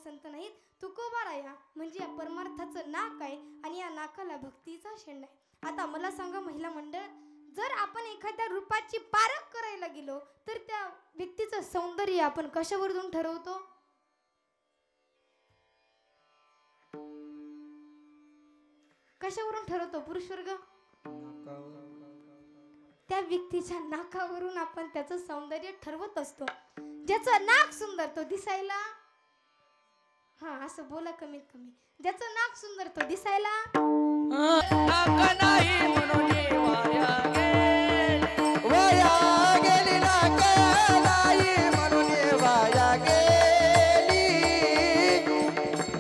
संत नाहीत, तुकोबाराया म्हणजे या परमार्थाचं नाक आहे आणि या नाकाला भक्तीचा शेंडा आहे। आता मला सांगा महिला मंडळ, जर आपण एखाद्या रूपाची पारख करायला गेलो तर त्या व्यक्तीचं सौंदर्य आपण कशावरून ठरवतो? कशावरून ठरवतो पुरुष वर्ग? त्या व्यक्तीच्या नाकावरून आपण त्याचं सौंदर्य ठरवत असतो। ज्याचं नाक सुंदर तो दिसायला, हा असं बोला कमीत कमी, ज्याचं नाक सुंदर तो दिसायला नाक नाही म्हणून वाया गेली, वाया गेली नाक नाही म्हणून वाया गेली,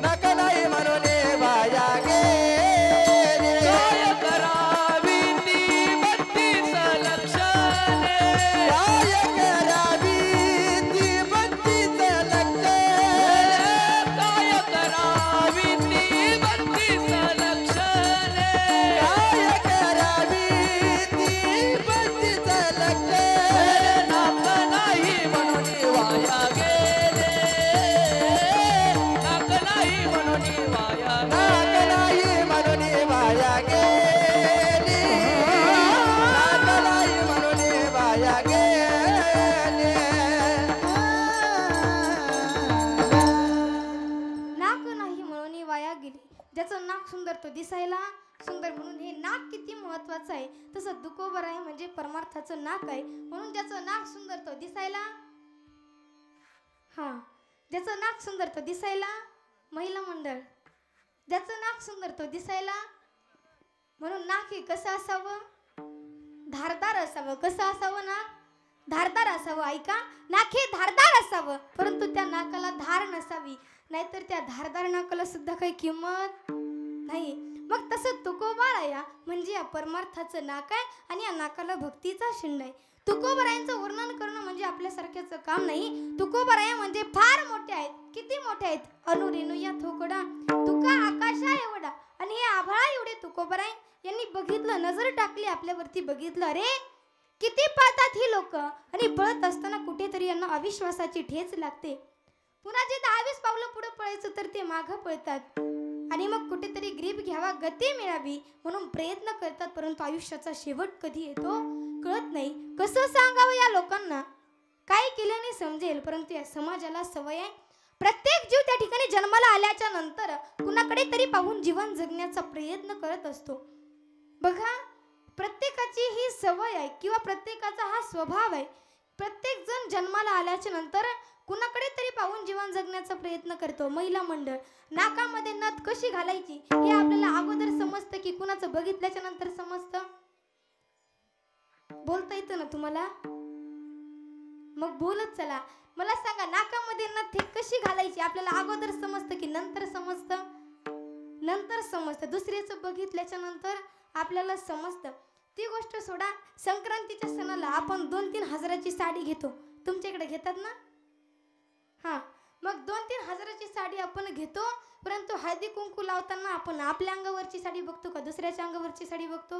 नाक नाही म्हणून वाया गेली। काय करावी ती बत्तीस लक्षणे, काय करावी ती बत्तीस लक्षणे, काय करावी ती बत्तीस लक्षणे, काय करावी ती बत्तीस लक्षणे। नाक नाही म्हणून वाया गेले, नाक नाही म्हणून वाया नाक नाही म्हणून वाया गेली, नाक नाही म्हणून वाया गेली। नाक नाही म्हणून वाया गेली, ज्याचं नाक सुंदर तो दिसायला सुंदर म्हणून हे नाक किती महत्वाचं आहे, तसं तुकोबाराया म्हणजे परमार्थाचं नाक आहे म्हणून ज्याचं नाक सुंदर तो दिसायला, हा ज्याचं नाक सुंदर तो दिसायला, महिला मंडळ ज्याचं नाक सुंदर तो दिसायला म्हणून नाक हे कसं असावं? धारदार असावं। कसं असावं नाक? धारदार असावं। ऐका, नाक हे धारदार असावं परंतु त्या नाकाला धार नसावी, नाहीतर त्या धारदार नाकाला सुद्धा काही किंमत नाही। मग तसं तुकोबाराया म्हणजे या परमार्थाचं नाक आहे आणि या नाकाला भक्तीचा शेंडा आहे। तुकोबारायांचं वर्णन करणं म्हणजे आपल्यासारख्याचं काम नाही। तुकोबाराया म्हणजे फार मोठे आहेत। किती मोठे आहेत? अनुरेणू या थोकडा तुका आकाशा एवढा, आणि हे आभाळा एवढे तुकोबाराय यांनी बघितलं, नजर टाकली आपल्यावरती, बघितलं अरे किती पळतात ही लोक, आणि पळत असताना कुठेतरी यांना अविश्वासाची ठेच लागते। पुन्हा जे 10-20 पावलं पुढे पळायचं तर ते मागं पळतात आणि मग कुठेतरी ग्रीप घ्यावा, गती मिळावी म्हणून प्रयत्न करतात, परंतु आयुष्याचा शेवट कधी येतो कळत नाही। कसं सांगावं या लोकांना? काय केल्याने समजेल, परंतु या समाजाला सवय आहे प्रत्येक जीव त्या ठिकाणी जन्माला आल्याच्या नंतर कुणाकडे तरी पाहून जीवन जगण्याचा प्रयत्न करत असतो। बघा, प्रत्येकाची ही सवय आहे किंवा प्रत्येकाचा हा स्वभाव आहे। प्रत्येक जण जन्माला आल्याच्या नंतर कुणाकडे तरी पाहून जीवन जगण्याचा प्रयत्न करतो। महिला मंडळ, नाकामध्ये नथ कशी घालायची हे आपल्याला अगोदर समजतं की कुणाचं बघितल्याच्या नंतर समजतं? बोलता येतं ना तुम्हाला? मग बोलत चला, मला सांगा नाकामध्ये नथ कशी घालायची आपल्याला अगोदर समजतं की नंतर समजतं? नंतर समजतं। दुसऱ्याचं बघितल्याच्या नंतर आपल्याला समजतं। ती गोष्ट सोडा, संक्रांतीच्या सणाला आपण 2-3 हजाराची साडी घेतो, तुमच्या इकडे घेतात ना? हा, मग 2-3 हजाराची साडी आपण घेतो, परंतु हळदी कुंकू लावताना आपण आपल्या अंगावरची साडी बघतो का दुसऱ्याच्या अंगावरची साडी बघतो?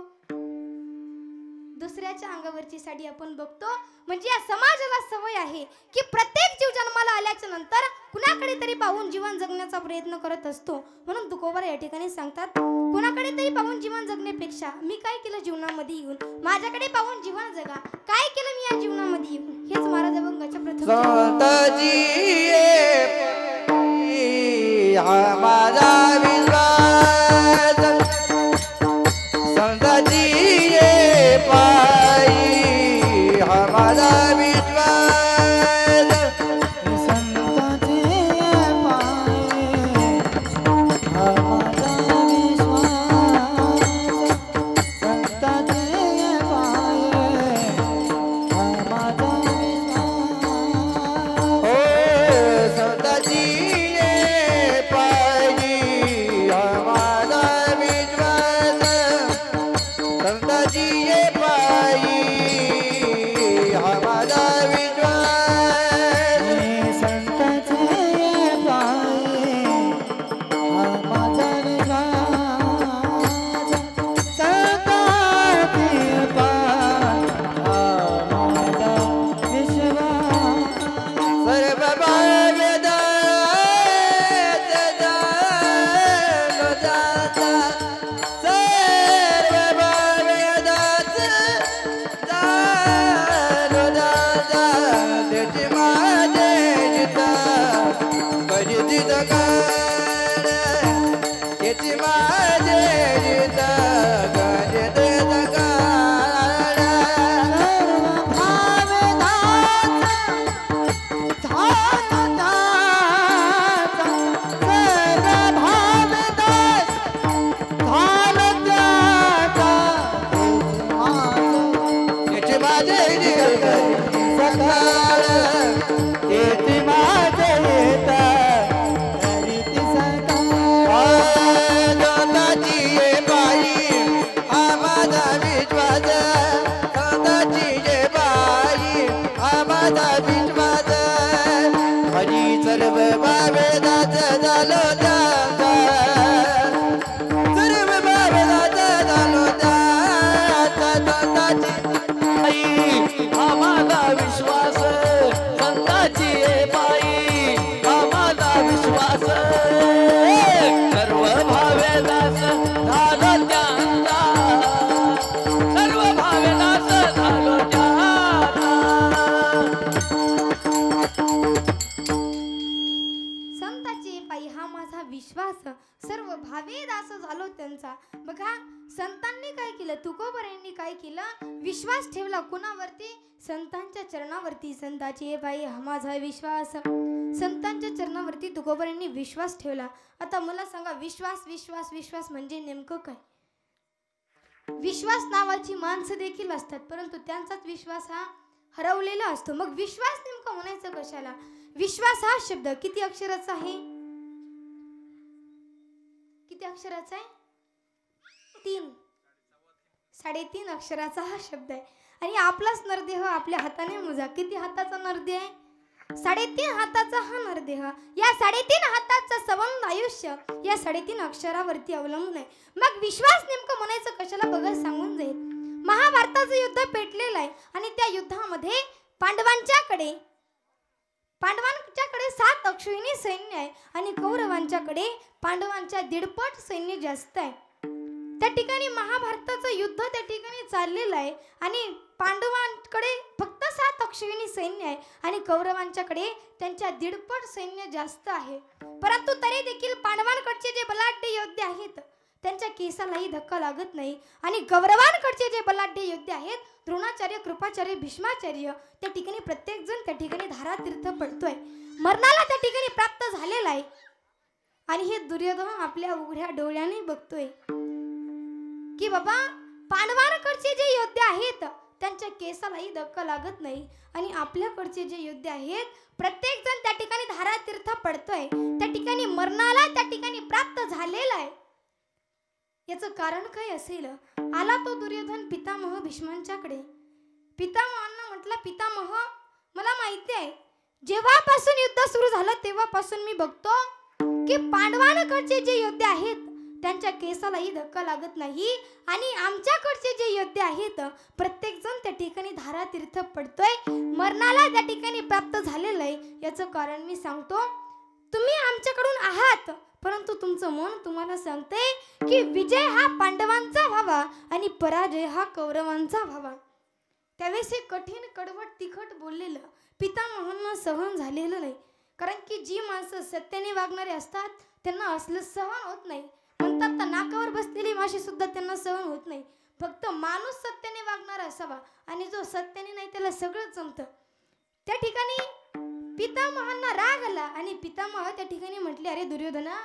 दुसऱ्याच्या अंगावरची साडी आपण बघतो। म्हणजे या समाजाला सवय आहे की प्रत्येक जीव जन्माला आल्याच्या नंतर कुणाकडे तरी पाहून जीवन जगण्याचा प्रयत्न करत असतो। म्हणून तुकोबाराया या ठिकाणी सांगतात, कुणाकडे तरी पाहून जीवन जगण्यापेक्षा मी काय केलं जीवनामध्ये येऊन, माझ्याकडे पाहून जीवन जगा। काय केलं मी या जीवनामध्ये येऊन, हेच महाराज अभंगाच्या प्रथम हमारा विश्वास, संतजी ये पाई हमारा विश्वास, संतजी ये पाई हमारा विश्वास, संतजी ये पाई हमारा विश्वास। ओ संतजी काळ येते माझे गीत गणित काळ येते माझे गीत सकाळ येते माझे गीत गणित सकाळ दादाची ये बाई हा माझा विश्वास दादाची ये बाई हा माझा विश्वास हरी सर्व भावेदास झालो दादा सर्व भावेदास झालो दादा दादाची हा माझा विश्वास संताची आहे बाई हा माझा विश्वास सर्व भावेदास झालो त्यांचा सर्व भावेदास झालो त्यांचा संताची पायी हा माझा विश्वास सर्व भावे दास झालो त्यांचा. बघा संतांनी काय केलं, तुकोबरांनी काय केलं, विश्वास ठेवला कुणावरती? संतांच्या चरणावरती. संताची पायी हा माझा विश्वास, संतांच्या चरणावरती तुकोबरांनी विश्वास ठेवला. आता मला सांगा, विश्वास विश्वास विश्वास म्हणजे नेमकं काय? विश्वास नावाची माणसं देखील असतात, परंतु त्यांचाच विश्वास हा हरवलेला असतो. मग विश्वास नेमकं म्हणायचं कशाला? विश्वास हा शब्द किती अक्षराचा आहे? किती अक्षराचा आहे? 3 3.5 अक्षराचा हा शब्द आहे. आणि आपलाच नरदेह आपल्या हाताने मोजा. किती हाताचा नरदेह आहे? 3.5 हाताचा हा नरदेह. या 3.5 हाताचं संबंध आयुष्य या 3.5 अक्षरावरती अवलंबून आहे. मग विश्वास नेमकं म्हणायचं कशाला बघा सांगून जाईल. महाभारताचं युद्ध पेटलेलं आहे आणि त्या युद्धामध्ये पांडवांच्याकडे 7 अक्षौहिणी सैन्य आहे आणि कौरवांच्याकडे पांडवांच्या 1.5 पट सैन्य जास्त आहे. त्या ठिकाणी महाभारताचं युद्ध त्या ठिकाणी चाललेलं आहे आणि पांडवांकडे फक्त 7 अक्षौहिणी सैन्य आहे आणि कौरवांच्याकडे त्यांच्या 1.5 पट सैन्य जास्त आहे. परंतु तरी देखील पांडवांकडचे जे बलाढ्य योद्धे आहेत त्यांच्या केसालाही धक्का लागत नाही आणि कौरवांकडचे जे बलाढ्य योद्धे आहेत, द्रोणाचार्य, कृपाचार्य, भीष्माचार्य, त्या ठिकाणी प्रत्येक जण त्या ठिकाणी धारातीर्थ पडतोय, मरणाला त्या ठिकाणी प्राप्त झालेला आहे. आणि हे दुर्योधन आपल्या उघड्या डोळ्याने बघतोय की बाबा पांडवांकडचे जे योद्धे आहेत त्यांच्या केसालाही धक्का लागत नाही आणि आपल्याकडचे जे योद्धे आहेत प्रत्येक जण त्या ठिकाणी धारातीर्थ पडतोय, त्या ठिकाणी मरणाला त्या ठिकाणी प्राप्त झालेला आहे. याचं कारण काय असेल? आला तो दुर्योधन पितामह भीष्मांच्याकडे. पितामहांना म्हटलं, पितामह मला माहिती आहे जेव्हापासून युद्ध सुरू झालं तेव्हापासून मी बघतो की पांडवांकडचे जे योद्धे आहेत त्यांच्या केसालाही धक्का लागत नाही आणि आमच्याकडचे जे योद्धे आहेत प्रत्येक जण त्या ठिकाणी धारातीर्थ पडतोय, मरणाला त्या ठिकाणी प्राप्त झालेलं आहे. याचं कारण मी सांगतो. तुम्ही आमच्याकडून आहात परंतु तुमचं मन तुम्हाला सांगते की विजय हा पांडवांचा व्हावा आणि पराजय हा कौरवांचा व्हावा. त्यावेळेस हे कठीण कडवट तिखट बोललेलं पितामहांना सहन झालेलं नाही. कारण की जी माणसं सत्याने वागणारे असतात त्यांना असलं सहन होत नाही. म्हणतात तर नाकावर बसलेली माशी सुद्धा त्यांना सहन होत नाही. फक्त माणूस सत्याने वागणारा असावा आणि जो सत्याने नाही त्याला सगळं जमतं. त्या ठिकाणी पितामहांना राग आला आणि पितामह त्या ठिकाणी म्हटले, अरे दुर्योधना,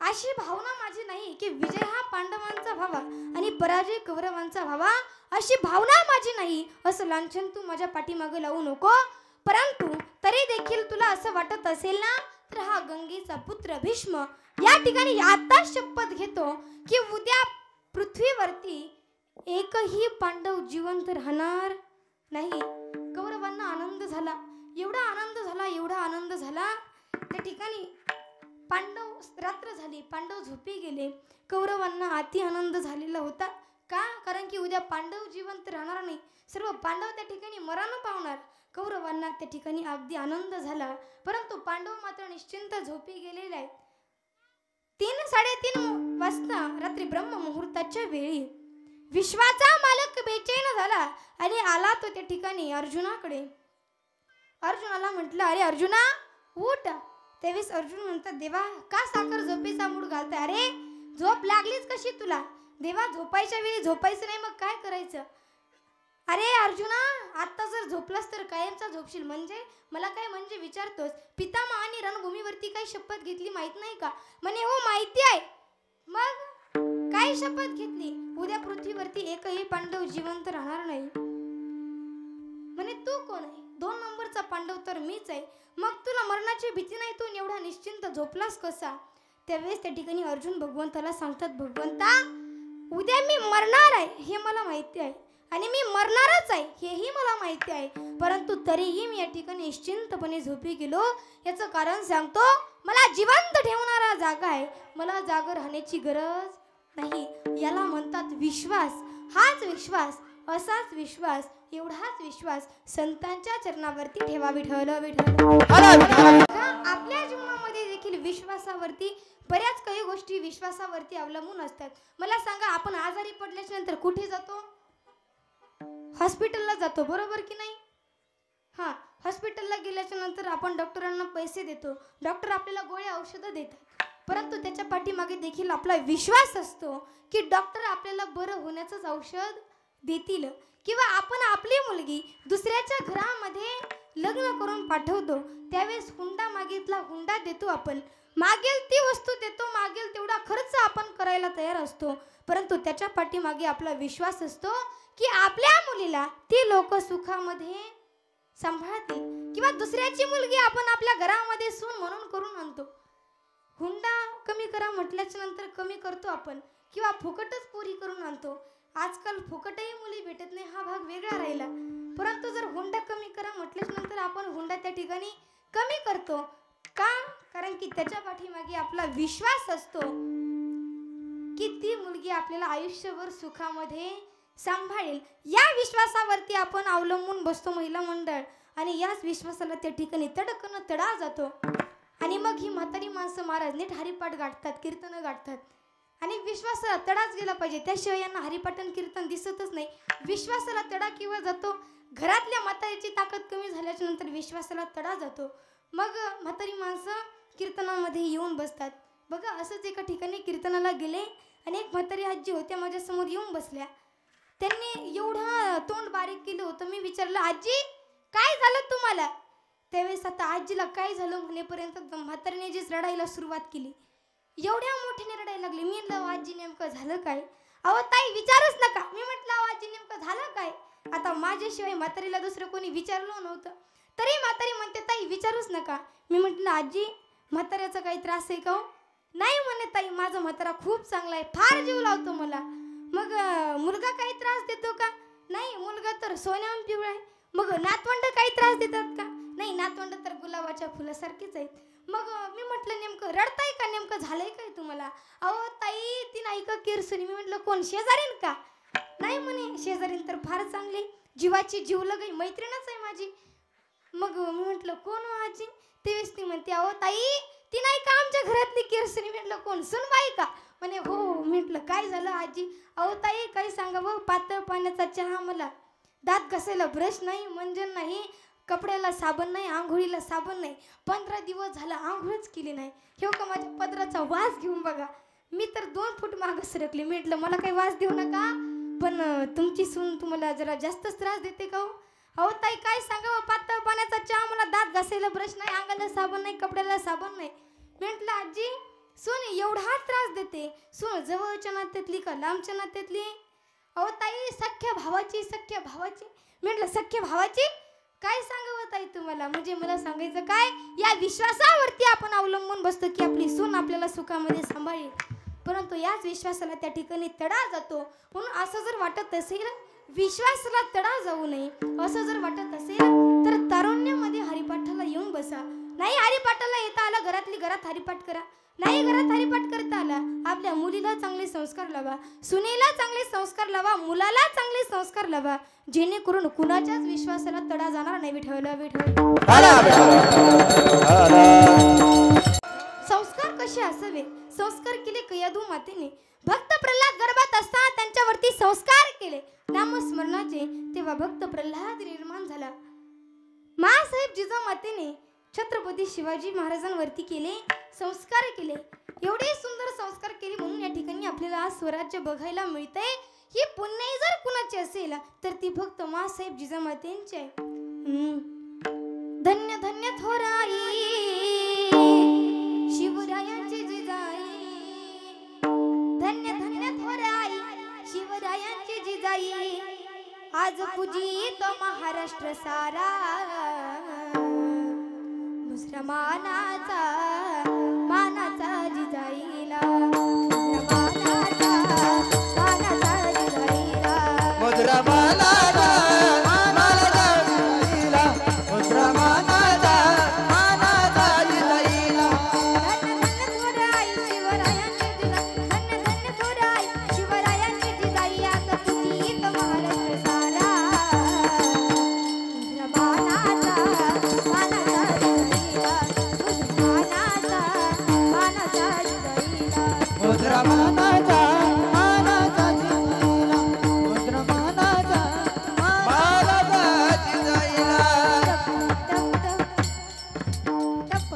अशी भावना माझी नाही की विजय हा पांडवांचा व्हावा आणि पराजय कौरवांचा व्हावा, अशी भावना माझी नाही. असं लांछन तू माझ्या पाठीमागे लावू नको. परंतु तरी देखील तुला असं वाटत असेल ना तर हा गंगेचा पुत्र भीष्म या ठिकाणी आता शपथ घेतो की उद्या पृथ्वीवरती एकही पांडव जिवंत राहणार नाही. कौरवांना आनंद झाला, एवढा आनंद झाला, एवढा आनंद झाला. त्या ठिकाणी पांडव, रात्र झाली, पांडव झोपी गेले. कौरवांना अति आनंद झालेला होता. का? कारण की उद्या पांडव जिवंत राहणार नाही, सर्व पांडव त्या ठिकाणी मरण पावणार. कौरवांना त्या ठिकाणी अगदी आनंद झाला. परंतु पांडव मात्र निश्चिंत झोपी गेलेले आहेत. 3-3:30 वाजता रात्री ब्रह्म मुहूर्ताच्या वेळी विश्वाचा मालक बेचैन झाला आणि आला तो त्या ठिकाणी अर्जुनाकडे. अर्जुनाला म्हटलं, अरे अर्जुना उठ, त्यावेळेस अर्जुन म्हणतात, देवा का साखर झोपेचा मूड घालताय? अरे झोप लागलीच कशी तुला? देवा झोपायच्या वेळी झोपायचं नाही, मग काय करायचं? अरे अर्जुना, आता जर झोपलास तर कायमचा झोपशील. म्हणजे मला काय म्हणजे विचारतोस? पितामहाने रणभूमीवरती काही शपथ घेतली माहित नाही का? म्हणे हो माहिती आहे. मग काय शपथ घेतली? उद्या पृथ्वीवरती एकही पांडव जिवंत राहणार नाही. म्हणे तू कोण आहे? 2 नंबरचा पांडव तर मीच आहे. मग तुला मरणाची भीती नाही, तू एवढा निश्चिंत झोपलास कसा? त्यावेळेस त्या ठिकाणी अर्जुन भगवंताला सांगतात, भगवंता उद्या मी मरणार आहे हे मला माहिती आहे आणि मी मरणारच आहे हेही मला माहिती आहे, परंतु तरीही मी या ठिकाणी निश्चिंतपणे झोपी गेलो. याचं कारण सांगतो, मला जिवंत ठेवणारा जागा आहे, मला जागा राहण्याची गरज नाही. याला म्हणतात विश्वास. हाच विश्वास, असाच विश्वास, एवढाच विश्वास संतांच्या चरणावरती ठेवा. विठ्ठल विठ्ठल. आपल्या जीवनामध्ये देखील विश्वासावरती बऱ्याच काही गोष्टी विश्वासावरती अवलंबून असतात. मला सांगा, आपण आजारी पडल्याच्या नंतर कुठे जातो? हॉस्पिटलला जातो, बरोबर की नाही? हां, हॉस्पिटलला गेल्याच्या नंतर आपण डॉक्टरांना पैसे देतो, डॉक्टर आपल्याला गोळ्या औषधं देतात, परंतु त्याच्या पाठीमागे देखील आपला विश्वास असतो की डॉक्टर आपल्याला बरं होण्याचंच औषध देतील. किंवा आपण आपली मुलगी दुसऱ्याच्या घरामध्ये लग्न करून पाठवतो, त्यावेळेस हुंडा मागितला, हुंडा देतो आपण, मागेल ती वस्तू देतो, मागेल तेवढा खर्च आपण करायला तयार असतो, परंतु त्याच्या पाठीमागे आपला विश्वास असतो की आपल्या मुलीला ती लोक सुखामध्ये सांभाळतील. किंवा दुसऱ्याची मुलगी आपण आपल्या घरामध्ये सून म्हणून करून आणतो. हुंडा कमी करा म्हटल्याच्या नंतर कमी करतो आपण, किंवा फुकटच पोरी करून आणतो. आजकाल फुकटही मुली भेटत नाही, हा भाग वेगळा राहिला, परंतु जर हुंडा कमी करा म्हटल्याच्या नंतर आपण हुंडा त्या ठिकाणी कमी करतो. का? कारण की त्याच्या पाठीमागे आपला विश्वास असतो की ती मुलगी आपल्याला आयुष्यभर सुखामध्ये सांभाळेल. या विश्वासावरती आपण अवलंबून बसतो महिला मंडळ, आणि याच विश्वासाला त्या ठिकाणी तडकन तडा जातो. आणि मग ही म्हातारी माणसं महाराज नीट हरिपाठ गाठतात, कीर्तनं गाठतात, आणि विश्वासाला तडाच गेला पाहिजे, त्याशिवाय यांना हरिपाठन कीर्तन दिसतच नाही. विश्वासाला तडा किंवा जातो, घरातल्या म्हातारीची ताकद कमी झाल्याच्या नंतर विश्वासाला तडा जातो. मग म्हातारी माणसं कीर्तनामध्ये येऊन बसतात. बघा, असंच एका ठिकाणी कीर्तनाला गेले आणि एक म्हातारी आजी होत्या माझ्यासमोर येऊन बसल्या. त्यांनी एवढं तोंड बारीक केलं होतं. मी विचारलं, आजी काय झालं तुम्हाला? त्यावेळेस आता आजीला काय झालं म्हणेपर्यंत म्हातारीने जीच रडायला सुरुवात केली, एवढ्या मोठ्याने रडायला लागली. मी म्हटलं, आजी नेमकं झालं काय? अहो ताई विचारच नका. मी म्हटलं, आजी नेमकं झालं काय? आता माझ्याशिवाय म्हातारीला दुसरं कोणी विचारलं नव्हतं, तरी म्हातारी म्हणते ताई विचारूच नका. मी म्हटलं, आजी म्हाताऱ्याचा काही त्रास आहे का? नाही म्हणे ताई, माझा म्हातारा खूप चांगला आहे, फार जीव लावतो मला. मग मुलगा काही त्रास देतो का? नाही, मुलगा तर सोन्याहून पिवळा आहे. मग नातवंड काही त्रास देतात का? नाही, नातवंड तर गुलाबाच्या फुलासारखीच आहेत. मग मी म्हटलं, नेमकं रडताय का? नेमकं झालंय काय तुम्हाला? अहो ताई ती नाही का किरसुनी. मी म्हटलं, कोण, शेजारीन का? नाही म्हणे, शेजारीन तर फार चांगली, जीवाची जीवलग मैत्रीणच आहे माझी. मग मी म्हटलं, कोण हो आजी? तेवेळेस ती म्हणते, अहो ताई ती नाही का आमच्या घरातली किरसुनी. म्हटलं, कोण, सुनबाई का? म्हणे हो. म्हटलं, काय झालं आजी? अहो ताई काही सांगावं, पातळ पाण्याचा चहा मला, दात घासायला ब्रश नाही, मंजन नाही, कपड्याला साबण नाही, आंघोळीला साबण नाही, 15 दिवस झाला आंघोळच केली नाही. हे का माझ्या पदराचा वास घेऊन बघा. मी तर 2 फूट मागं सरकली. म्हटलं, मला काही वास देऊ नका, पण तुमची सून तुम्हाला जरा जास्तच त्रास देते का? अहो ताई काय सांगावं, पातळ पाण्याचा चहा मला, दात घासायला ब्रश नाही, अंगाला साबण नाही, कपड्याला साबण नाही. म्हटलं, आजी सून एवढा त्रास देते, सून जवळच्या नात्यातली का लांबच्या नात्यातली? अहो ताई सख्या भावाची, सख्या भावाची. म्हटलं, सख्या भावाची? काय सांगावं ताई तुम्हाला? म्हणजे मला सांगायचं काय, या विश्वासावरती आपण अवलंबून बसतो की आपली सून आपल्याला सुखामध्ये सांभाळेल, परंतु याच विश्वासाला त्या ठिकाणी तडा जातो. म्हणून असं जर वाटत असेल विश्वासाला तडा जाऊ नये, असं जर वाटत असेल तर तारुण्यामध्ये हरिपाठाला येऊन बसा. नाही हरिपाठाला येता आला, घरातली घरात हरिपाठ करा. नाही घरात हरिपाठ करता आला, आपल्या मुलीला चांगले संस्कार लावा, सुनेला चांगले संस्कार लावा, मुलाला चांगले संस्कार लावा, जेणेकरून कुणाच्याच विश्वासाला तडा जाणार नाही. विठ्ठल विठ्ठल. संस्कार कसे असावे? संस्कार केले कयादू मातेने. भक्त प्रल्हाद गर्भात असताना त्यांच्यावरती संस्कार केले नामस्मरणाचे, तेव्हा भक्त प्रल्हाद निर्माण झाला. मासाहेब जिजामातेने छत्रपती शिवाजी महाराजांवरती केले, संस्कार केले. एवढे सुंदर संस्कार केले म्हणून या ठिकाणी आपल्याला आज स्वराज्य बघायला मिळतंय. ही पुण्य जर कुणाची असेल तर ती फक्त मासाहेब जिजामातेंची आहे. धन्य धन्य थोराई शिवरायांची जिजाई, धन्य धन्य थोराई शिवरायांची जिजाई. आज पूजित महाराष्ट्र सारा, दुसऱ्या मानाचा जिजाईला, मानाचा जिजाईला. मुद्रा मानाचा जिजाईला, मुद्रा मानाचा जिजाईला. धन्य धन्य थोराई शिवरायांची जिजाई, धन्य धन्य थोराई शिवरायांची जिजाई. आज पूजित महाराष्ट्र सारा, दुसऱ्या मानाचा जिजाईला, मुद्रा मानाचा जिजाईला, मुद्रा मानाचा जिजाईला. टप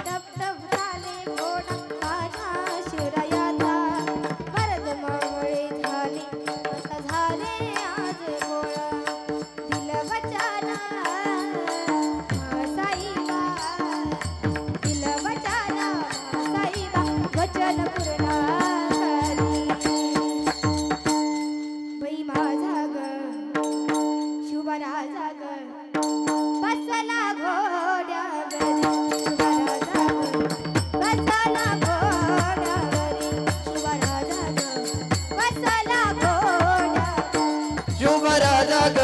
टप झाले घोडा माझ्या शिवरायाचा, भरत मावळे झाले आता झाले आज गोळा. दिलं वचन साईबा, दिलं वचन साईबा, वचन पूर्ण बाई माझा ग शिवराजा ग, बसला घोड्यावरी शिवराजा ग, बसला घोड्यावरी शिवराजा ग, बसला घोड्यावरी. शुभराजा ग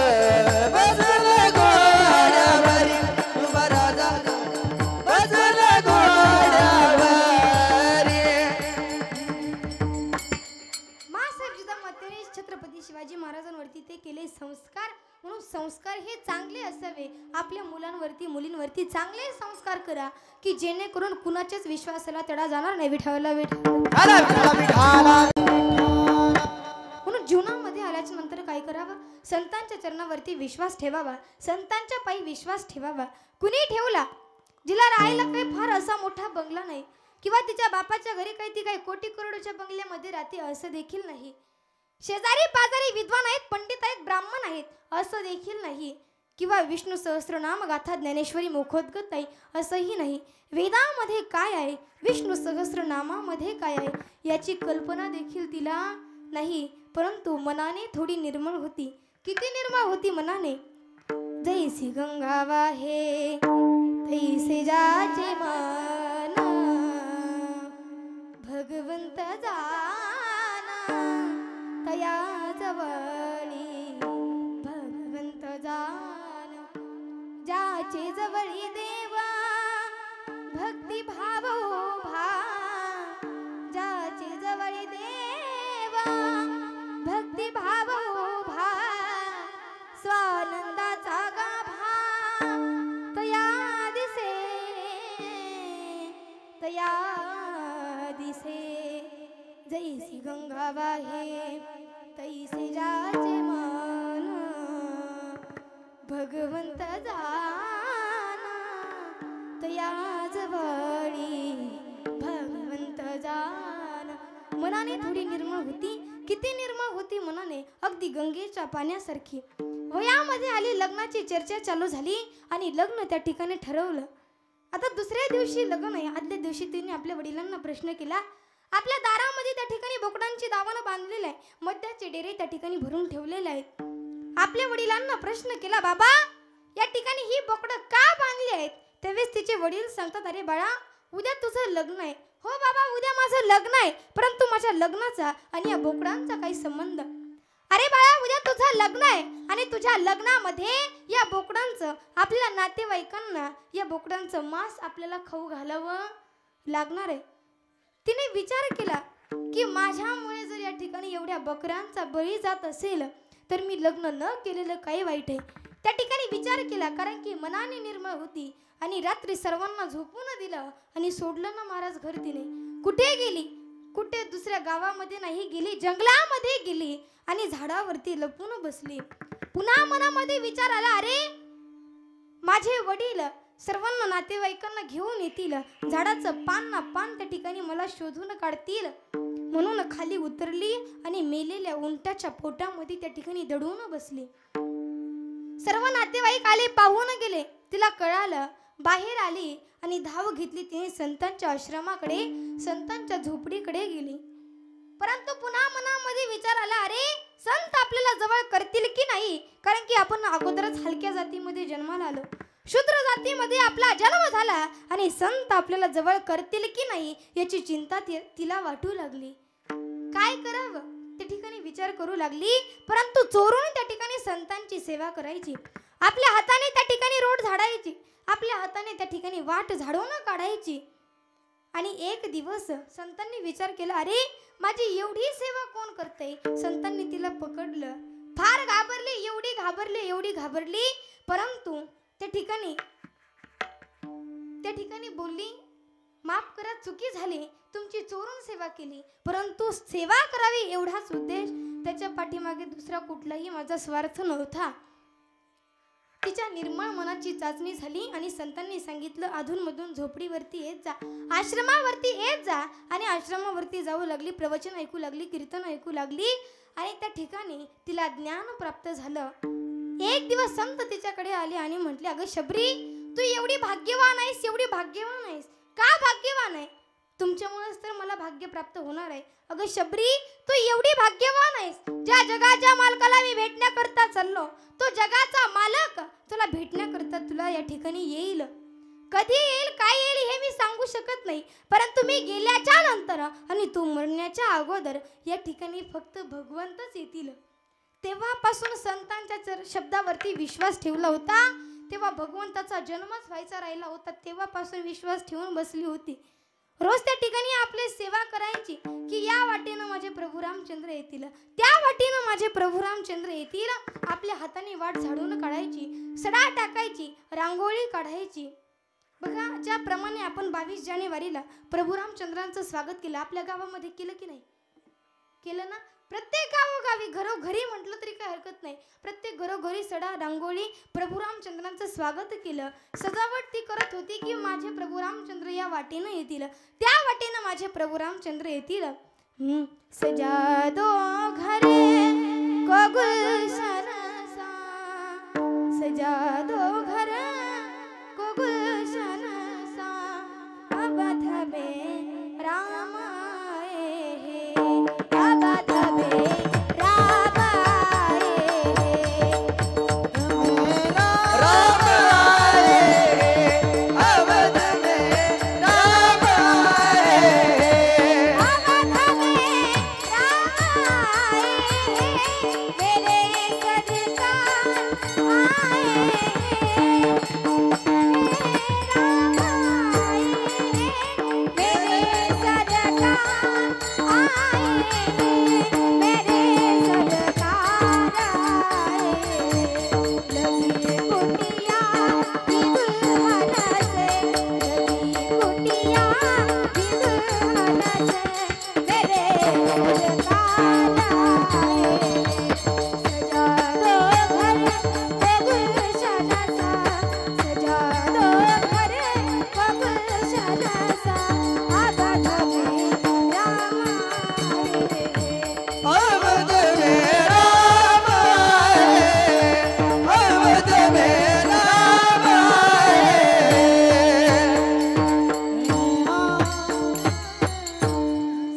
बसला घोड्यावरी, शुभराजा ग बसला घोड्यावरी. मासाहेब जिजामातेने छत्रपती शिवाजी महाराजांवरती ते केले संस्कार. म्हणून संस्कार हे चांगले असावे. आपल्या मुलांवरती मुलींवरती चांगले संस्कार करा की जेणेकरून कुणाच्याच विश्वासाला तडा जाणार नाही. विठाला म्हणून जीवनामध्ये आल्याच्या नंतर काय करावं? संतांच्या चरणावरती विश्वास ठेवावा, संतांच्या पायी विश्वास ठेवावा. कुणी ठेवला? जिला राहायला काही फार असा मोठा बंगला नाही किंवा तिच्या बापाच्या घरी काही ती काही कोटी करोडच्या बंगल्यामध्ये राहते असं देखील नाही. शेजारी पाजारी विद्वान आहेत, पंडित आहेत, ब्राह्मण आहेत असं देखील नाही. किंवा विष्णू सहस्रनाम गाथा ज्ञानेश्वरी मुखोद्गत नाही असंही नाही. वेदामध्ये काय आहे, विष्णू सहस्रनामामध्ये काय आहे याची कल्पना देखील तिला नाही. परंतु मनाने थोडी निर्मळ होती. किती निर्मळ होती मनाने? जैसी गंगा वाहे तैसे जाचे मन, भगवंत जाना तया जवळी, भगवंत जान ज्याचे जवळी देवा, भक्ती भाव उभा ज्याचे जवळी देवा, भक्ती भाव उभा, स्वानंदाचा गाभा तया दिसे, तया दिसे. जैसी गंगा वाहे तैसे जाचे मन, भगवंत जाना तया जवळी, भगवंत जाना. मनाने थोडी निर्मळ होती. किती निर्मळ होती मनाने? अगदी गंगेच्या पाण्यासारखी. वयामध्ये आली, लग्नाची चर्चा चालू झाली आणि लग्न त्या ठिकाणी ठरवलं. आता दुसऱ्या दिवशी लग्न आहे. आदल्या दिवशी तिने आपल्या वडिलांना प्रश्न केला. आपल्या दारामध्ये त्या ठिकाणी बोकडांची दावणं बांधलेलं आहे, मद्याचे डेरे त्या ठिकाणी भरून ठेवलेले आहेत. आपल्या वडिलांना प्रश्न केला, बाबा या ठिकाणी ही बोकडं का बांधली आहेत? त्यावेळेस तिचे वडील सांगतात, अरे बाळा उद्या तुझं लग्न आहे. हो बाबा उद्या माझं लग्न आहे, परंतु माझ्या लग्नाचा आणि या बोकडांचा काही संबंध? अरे बाळा उद्या तुझं लग्न आहे आणि तुझ्या लग्नामध्ये या बोकडांचं, आपल्या नातेवाईकांना या बोकडांचं मांस आपल्याला खाऊ घालावं लागणार आहे. तिने विचार केला की माझ्यामुळे जर या ठिकाणी एवढ्या बकऱ्यांचा बळी जात असेल तर मी लग्न न केलेलं काही वाईट आहे. त्या ठिकाणी विचार केला, कारण की मनाने निर्मळ होती. आणि रात्री सर्वांना झोपून दिलं आणि सोडलं ना महाराज घर. तिने कुठे गेली? कुठे दुसऱ्या गावामध्ये नाही गेली, जंगलामध्ये गेली आणि झाडावरती लपून बसली. पुन्हा मनामध्ये विचार आला, अरे माझे वडील सर्वांना नातेवाईकांना घेऊन येतील, झाडाचं पान ना पान त्या ठिकाणी मला शोधून काढतील. म्हणून खाली उतरली आणि मेलेल्या उंटाच्या पोटामध्ये त्या ठिकाणी दडून बसली. सर्व नातेवाईक आले, पाहून गेले. तिला कळालं, बाहेर आली आणि धाव घेतली. तिने संतांच्या आश्रमाकडे, संतांच्या झोपडीकडे गेली. परंतु पुन्हा मनामध्ये विचार आला, अरे संत आपल्याला जवळ करतील की नाही, कारण की आपण अगोदरच हलक्या जातीमध्ये जन्माला आलो, शूद्र जातीमध्ये आपला जन्म झाला आणि संत आपल्याला जवळ करतील की नाही याची चिंता तिला वाटू लागली. काय करावं त्या ठिकाणी विचार करू लागली. परंतु चोरून त्या ठिकाणी संतांची सेवा करायची, आपल्या हाताने त्या ठिकाणी रोड झाडायची, आपल्या हाताने त्या ठिकाणी वाट झाडून काढायची. आणि एक दिवस संतांनी विचार केला, अरे माझी एवढी सेवा कोण करते. संतांनी तिला पकडलं. फार घाबरली, एवढी घाबरली. परंतु त्या ठिकाणी बोलली, माफ करा, चुकी झाली, तुमची चोरून सेवा केली, परंतु सेवा करावी एवढाच उद्देश, त्याच्या पाठीमागे दुसरा कुठलाही माझा स्वार्थ नव्हता. तिच्या निर्मळ मनाची चाचणी झाली आणि संतांनी सांगितलं, अधूनमधून झोपडीवरती येत जा, आश्रमावरती येत जा. आणि आश्रमावरती जाऊ लागली, प्रवचन ऐकू लागली, कीर्तन ऐकू लागली आणि त्या ठिकाणी तिला ज्ञान प्राप्त झालं. एक दिवस संत तिच्याकडे आले आणि म्हटले, अगं शबरी, तू एवढी भाग्यवान आहेस, एवढी भाग्यवान आहेस. का भाग्यवान आहे? तुमच्यामुळेच तर मला भाग्य प्राप्त होणार आहे. अगं शबरी, तू एवढी भाग्यवान आहेस, ज्या जगाच्या मालकाला मी भेटण्याकरता चाललो, तो जगाचा मालक तुला भेटण्याकरता तुला या ठिकाणी येईल. कधी येईल, काय येईल हे मी सांगू शकत नाही, परंतु मी गेल्याच्या नंतर आणि तू मरण्याच्या अगोदर या ठिकाणी फक्त भगवंतच येतील. तेव्हापासून संतांच्या शब्दावरती विश्वास ठेवला होता. तेव्हा भगवंताचा जन्मच व्हायचा राहिला होता. तेव्हापासून विश्वास ठेवून बसली होती. रोज त्या ठिकाणी आपली सेवा करायची की या वाटेनं माझे प्रभू रामचंद्र येतील, त्या वाटेनं माझे प्रभू रामचंद्र येतील. आपल्या हाताने वाट झाडून काढायची, सडा टाकायची, रांगोळी काढायची. बघा, ज्याप्रमाणे आपण 22 जानेवारीला प्रभू रामचंद्रांचं स्वागत केलं, आपल्या गावामध्ये केलं की नाही? केलं ना? प्रत्येक गावोगावी, घरोघरी म्हटलं तरी काय हरकत नाही, प्रत्येक घरोघरी सडा रांगोळी प्रभू रामचंद्रांचं स्वागत केलं. सजावट ती करत होती की माझे प्रभू रामचंद्र या वाटेनं येतील, त्या वाटेनं माझे प्रभू रामचंद्र येतील. सजा दो घरे को गुलशन सा, सजा दो घर को गुलशन सा, अवध में राम आए हैं, अवध में राम आए हैं, राम आए हैं, अवध में राम आए हैं, अवध में राम आए हैं, मेरे सरकार आए हैं, राम आए हैं, मेरे सरकार आए हैं, मेरे सरकार आए हैं। लगी कुटिया की दुल्हन से, लगी कुटिया की दुल्हन से, मेरे सरकार आए हैं। सजा दो घर को गुलशन सा, सजा दो घर को गुलशन सा, अवध में राम आए हैं। अवध में राम आए हैं, अवध में राम आए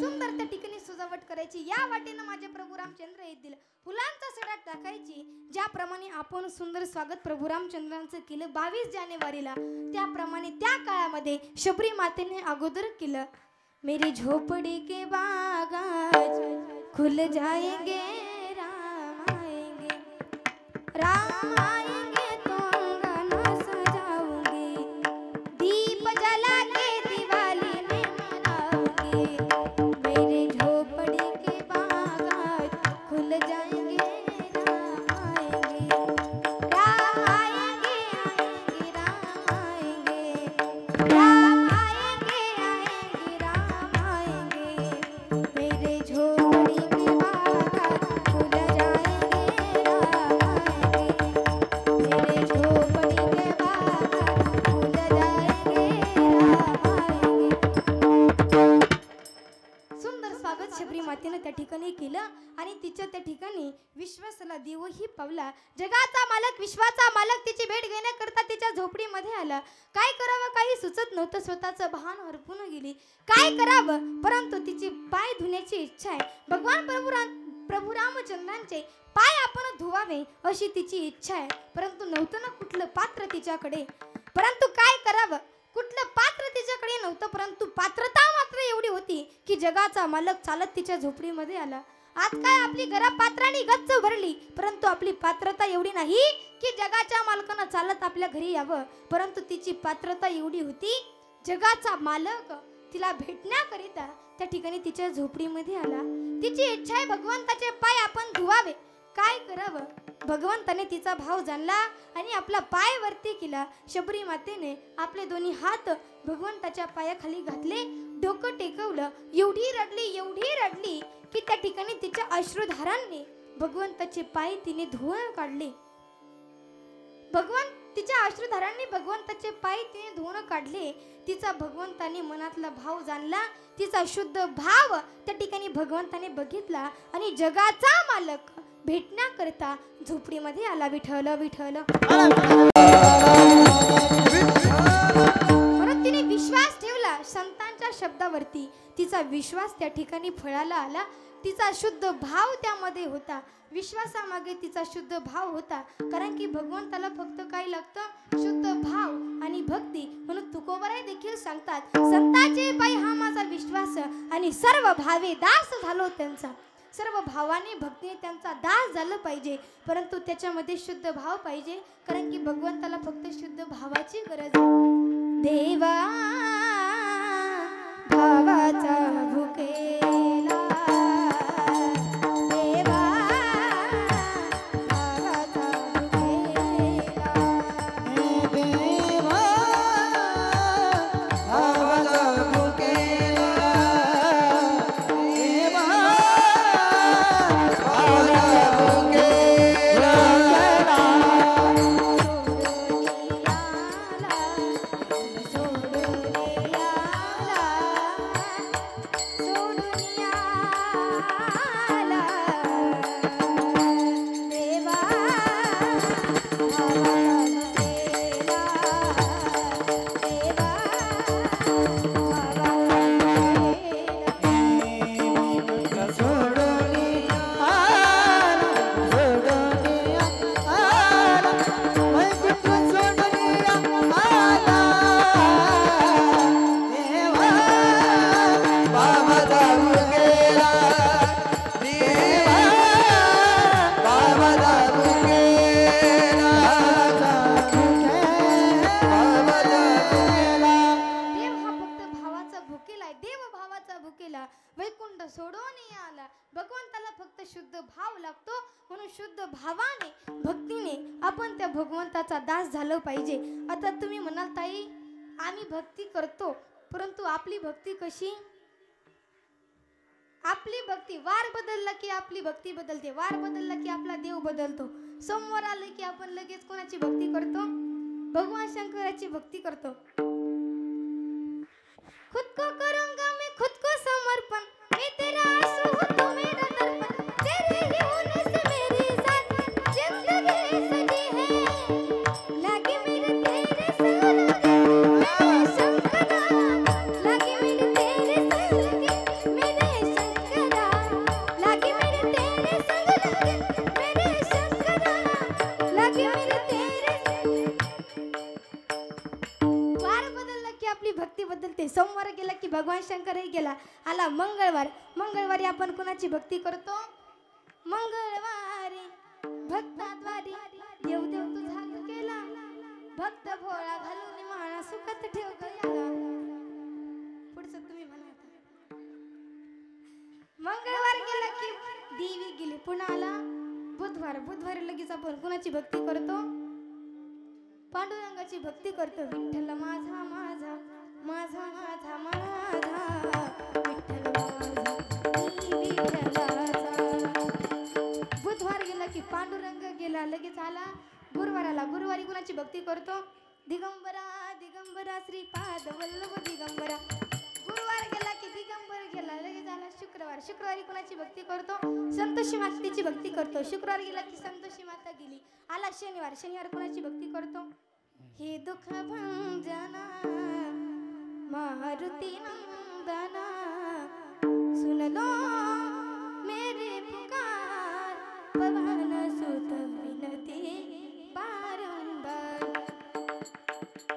सुंदर त्या ठिकाणी सजावट करायची, या वाटेनं माझे प्रभू रामचंद्र येतील. फुलांचा सडा टाकायची. ज्याप्रमाणे आपण सुंदर स्वागत प्रभू रामचंद्रांचं केलं 22 जानेवारीला, त्याप्रमाणे त्या काळामध्ये शबरी मातेने अगोदर केलं. मेरी झोपड़ी के बागान खुल जाएंगे, राम आएंगे, राम आएंगे तो अंगना सजाऊंगी, दीप जला के दिवाली में मनाऊंगी, मेरे झोपड़ी के बागान खुल जाएंगे, राम आएंगे, राम आएंगे, आएंगे राम आएंगे, राम आएंगे, आएंगे राम आएंगे, मेरे झोपड़ी के बागान खुल जाएंगे, राम आएंगे। तिच्या त्या ठिकाणी विश्वासाला देवही पावला. जगाचा मालक, विश्वाचा मालक तिची भेट घेण्याकरता तिच्या झोपडीमध्ये आला. काय करावं काही सुचत नव्हतं. स्वतःचं भान हरपून गेली. काय करावं, परंतु तिची पाय धुण्याची इच्छा आहे. भगवान प्रभू रामचंद्रांचे पाय आपण धुवावे अशी तिची इच्छा आहे. परंतु नव्हतं ना कुठलं पात्र तिच्याकडे. परंतु काय करावं, कुठलं पात्र तिच्याकडे नव्हतं. परंतु पात्रता मात्र एवढी होती की जगाचा मालक चालत तिच्या झोपडीमध्ये आला. आज काय आपली घरा पात्रांनी गच्च भरली, परंतु आपली पात्रता एवढी नाही की जगाच्या मालकानं चालत आपल्या घरी यावं. परंतु तिची पात्रता एवढी होती, जगाचा मालक तिला भेटण्याकरिता त्या ठिकाणी तिच्या झोपडीमध्ये आला. तिची इच्छा आहे भगवंताचे पाय आपण धुवावे. काय करावं, भगवंताने तिचा भाव जाणला आणि आपला पाय वरती केला. शबरी मातेने आपले दोन्ही हात भगवंताच्या पायाखाली घातले, डोकं टेकवलं. एवढी रडली की त्या ठिकाणी तिच्या अश्रुधारांनी भगवंताचे पाय तिने धुवून काढले. तिच्या अश्रुधारांनी भगवंताचे पाय तिने धुवून काढले. तिचा भगवंताने मनातला भाव जाणला. तिचा शुद्ध भाव त्या ठिकाणी भगवंताने बघितला आणि जगाचा मालक भेटण्याकरता झोपडीमध्ये आला. विठ्ठल विठ्ठल म्हणून तिने विश्वास ठेवला संतांच्या शब्दावरती. तिचा विश्वास त्या ठिकाणी फळाला आला. तिचा शुद्ध भाव त्यामध्ये होता. विश्वासामागे तिचा शुद्ध भाव होता. कारण की भगवंताला फक्त काय लागतं, शुद्ध भाव आणि भक्ती. म्हणून तुकोबाराय देखील सांगतात, संतांचे पायी हा माझा विश्वास आणि सर्व भावे दास झालो त्यांचा. सर्व भावाने भक्तीने त्यांचा दास झालं पाहिजे, परंतु त्याच्यामध्ये शुद्ध भाव पाहिजे. कारण की भगवंताला फक्त शुद्ध भावाची गरज आहे. देवा भावाचा भुकेला, देवा भावाचा भुकेला, देवा भावाचा भुकेला, देवा भावाचा भुकेला. वैकुंठ सोडून आला. भगवंताला फक्त शुद्ध भाव लागतो. म्हणून शुद्ध भावाने भक्तीने आपण त्या भगवंताचा दास झालं पाहिजे. आता तुम्ही म्हणाल ताई आम्ही भक्ती करतो, परंतु आपली भक्ती कशी? आपली भक्ती वार बदलला की आपली भक्ती बदलते. वार बदलला की आपला देव बदलतो. सोमवार आले की आपण लगेच कोणाची भक्ती करतो? भगवान शंकराची भक्ती करतो. खुद को करूंगा मैं खुद को समर्पण, मैं तेरा आंसू हूँ तू मेरा दर्पण, तेरे ही होने से मेरी जान जिंदगी सजी है, लगे मेरे तेरे संग लगे मेरे शंकरा, लगे मेरे तेरे संग लगे मेरे शंकरा, लगे मेरे तेरे संग लगे मेरे शंकरा, लगे मेरे तेरे वार बदलला की आपली भक्ती बदलते. सोमवार गेला की भगवान शंकरही गेला. आला मंगळवार. मंगळवारी आपण कोणाची भक्ती करतो? मंगळवारी भक्ताद्वारी देव देव तुझा केला, भक्त भोळा घालून माळा सुखात ठेव गयाला. पुढचं तुम्ही म्हणा. मंगळवार गेला की देवी गेली. पुन्हा आला बुधवार. बुधवारी लगेच आपण कोणाची भक्ती करतो? पांडुरंगाची भक्ती करतो. विठ्ठल माझा माझा माझा माझा माझा विठ्ठल माझा मी विठ्ठलाचा. बुधवार गेला की पांडुरंग गेला. लगेच आला गुरुवाराला. गुरुवारी कुणाची भक्ती करतो? दिगंबरा दिगंबरा श्रीपाद वल्लभ दिगंबरा. गुरुवार गेला की दिगंबर गेला, लगेच आला शुक्रवार. शुक्रवारी कोणाची भक्ती करतो? संतोषी मातेची भक्ती करतो. शुक्रवार गेला की संतोषी माता गेली. आला शनिवार. शनिवार कोणाची भक्ती करतो? हे दुःख भंजना मारुती नंदना, सुन लो मेरे पुकार, पवन सुत विनती बारंबार.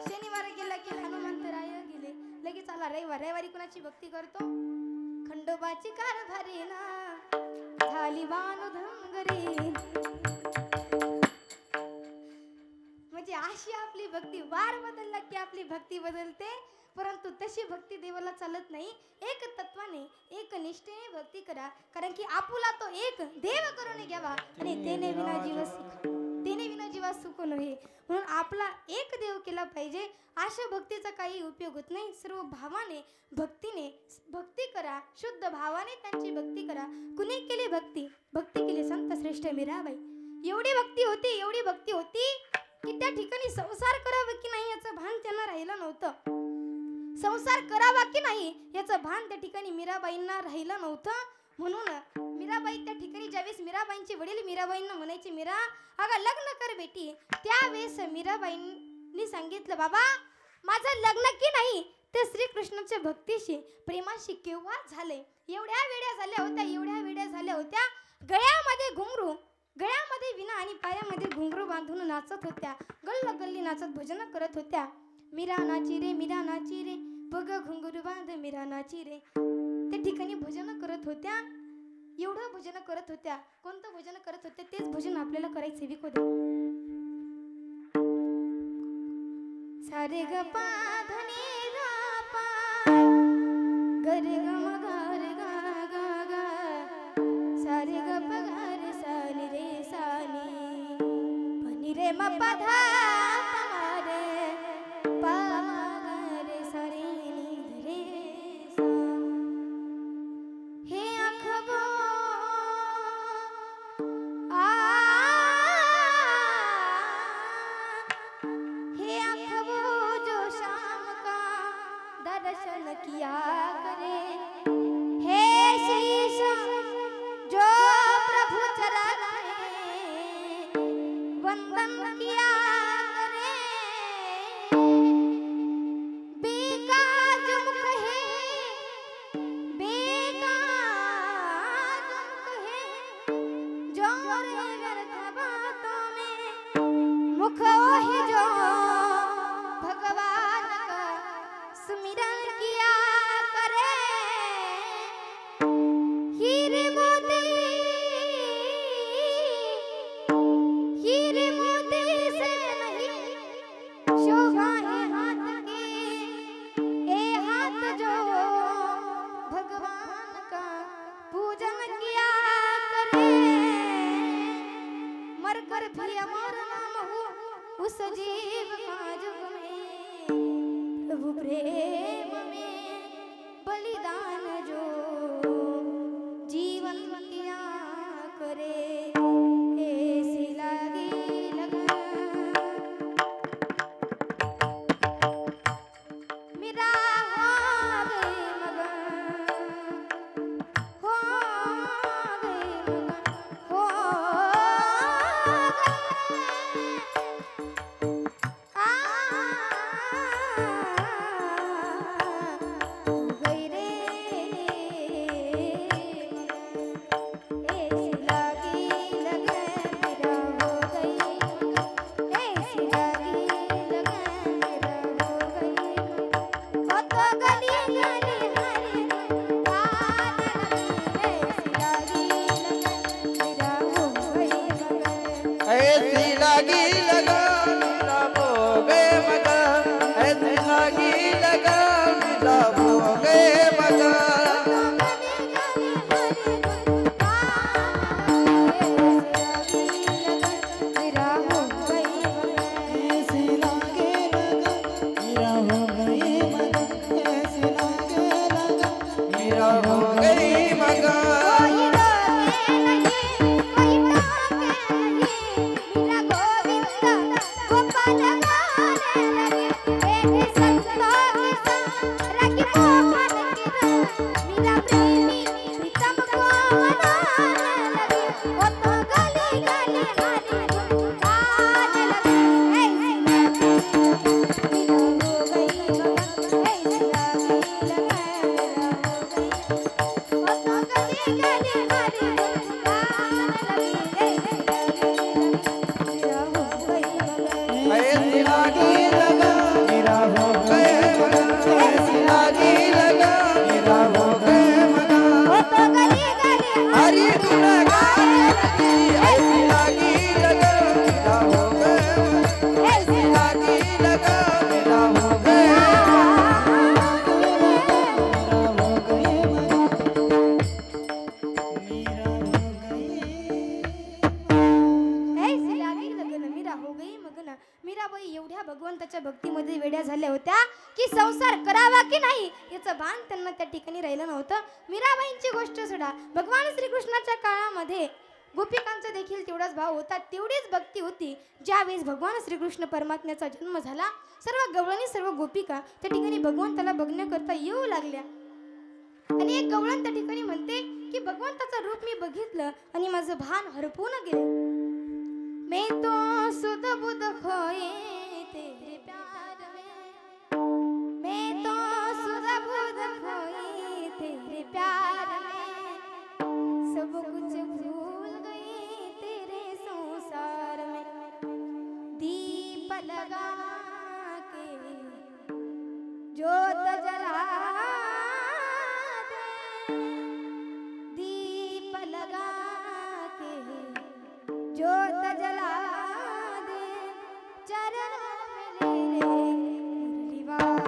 शनिवार गेला की हनुमंतराय गेले. लगेच आला रविवार. रविवारी कोणाची भक्ती करतो? खंडोबाची कारभारी ना झाली वानुधंगरी. म्हणजे अशी आपली भक्ती, वार बदलला की आपली भक्ती बदलते. परंतु तशी भक्ती देवाला चालत नाही. एक तत्वाने एक निष्ठेने भक्ती करा, कारण की आपुला तो एक देव करून घ्यावा आणि तेने विना जीवा सुख नव्हे. म्हणून आपला एक देव केला पाहिजे. अशा भक्तीचा काही उपयोग होत नाही. सर्व भावाने भक्तीने भक्ती करा, शुद्ध भावाने त्यांची भक्ती करा. कुणी केली भक्ती? भक्ती केली संत श्रेष्ठ मीराबाई. एवढी भक्ती होती की त्या ठिकाणी संसार करावा की नाही याचं भान त्यांना राहिलं नव्हतं. संसार करावा की नाही याचं भान त्या ठिकाणी मीराबाईंना राहिलं नव्हतं. म्हणून मीराबाई त्या ठिकाणी ज्यावेळेस मीराबाईंचे वडील मीराबाईंना म्हणायचे, मीरा अगं लग्न कर बेटी, त्यावेळेस मीराबाईंनी सांगितलं, बाबा माझं लग्न की नाही ते श्रीकृष्णाच्या भक्तीशी प्रेमाशी केव्हा झाले. एवढ्या वेड्या झाल्या होत्या. गळ्यामध्ये घुंगरू, गळ्यामध्ये विना आणि पायामध्ये घुंगरू बांधून नाचत होत्या. गल्ली नाचत भजन करत होत्या. मीरा नाची रे बघ घुंगरू बांध मीरा नाची रे. त्या ठिकाणी भजन करत होत्या. एवढं भजन करत होत्या. कोणतं भजन करत होते? तेच भजन आपल्याला करायचे. विको दे सारे ग पा धनी रा पा ग रे ग म ग रे ग ग ग, सारे ग प ग रे सा नि रे सा नि प नि रे म प धा प म रे प म ग रे सा रे नि ध रे सा. हे अखबो हे अखबो जो शाम का दर्शन किया करे, हे शीश जो प्रभु चरण में वंदन किया करे, बेकार मुख है जो रे व्यर्थ बातों में मुख है जो भगवान का सुमिरन किया करे. हीरे मोती से नहीं शोभा है हाथ की, ए हाथ जो भगवान का पूजन किया करे. मर कर भी अमर नाम हो उस जीव का जुग में, प्रभु प्रेम में बलिदान जो जीवन किया करे. ऐसी लगी लगन मेरा हो गई मगन, हो गई मगन, हो गई रे मगन. ऐसी लगी लगन भगवंताच्या भक्तीमध्ये वेड्या झाल्या होत्या की संसार करावा की नाही याचं भान त्यांना त्या ठिकाणी राहिलं नव्हतं. मीराबाईंची गोष्ट सोडा, भगवान श्रीकृष्णाच्या काळामध्ये गोपिकांचा देखील तेवढाच भाव होता, तेवढीच भक्ती होती. ज्यावेळेस भगवान श्रीकृष्ण परमात्म्याचा जन्म झाला, सर्व गवळणी सर्व गोपिका त्या ठिकाणी भगवंताला बघण्याकरता येऊ लागल्या. आणि एक गवळण त्या ठिकाणी म्हणते की भगवंताचं रूप मी बघितलं आणि माझं भान हरपून गेलं. मैं तो सुध बुध खोए तेरे प्यार में, मैं तो सुध बुध खोई तेरे प्यार में, सब कुछ भूल गई तेरे संसार में, दीप लगा के जोत जला दे, दीप लगा के जोत जला दे, चरण में ले ले मुरली वाले,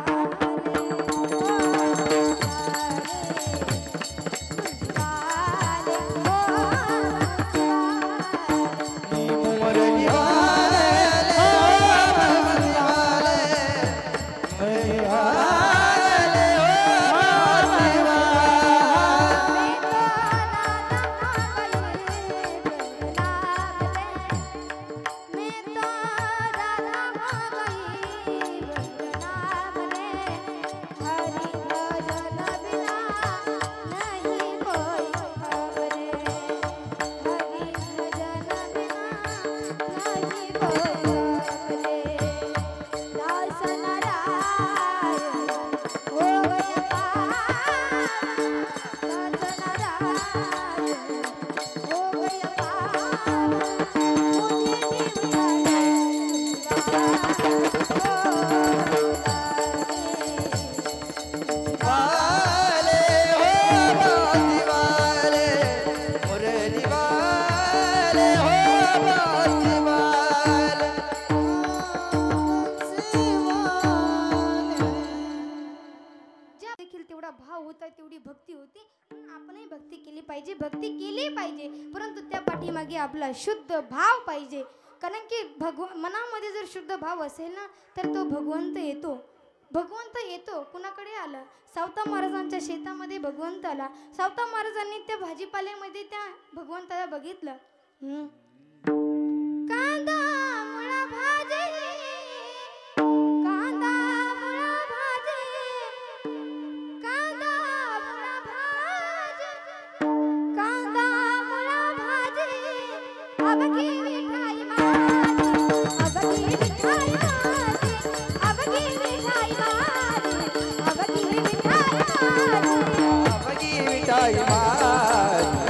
भक्ती केली पाहिजे, परंतु त्या पाठीमागे आपला शुद्ध भाव पाहिजे. कारण की मनामध्ये जर शुद्ध भाव असेल ना तर तो भगवंत येतो. भगवंत येतो कुणाकडे आला? सावता महाराजांच्या शेतामध्ये भगवंत आला. सावता महाराजांनी त्या भाजीपाल्यामध्ये त्या भगवंताला बघितलं. कांदा मुळा भाजी, कांदा मुळा भाजी, कांदा मुळा भाजी, कांदा मुळा भाजी, अबकी मिठाई माझी, अबकी मिठाई माझी, अबकी मिठाई माझी, अबकी मिठाई माझी, अबकी मिठाई माझी,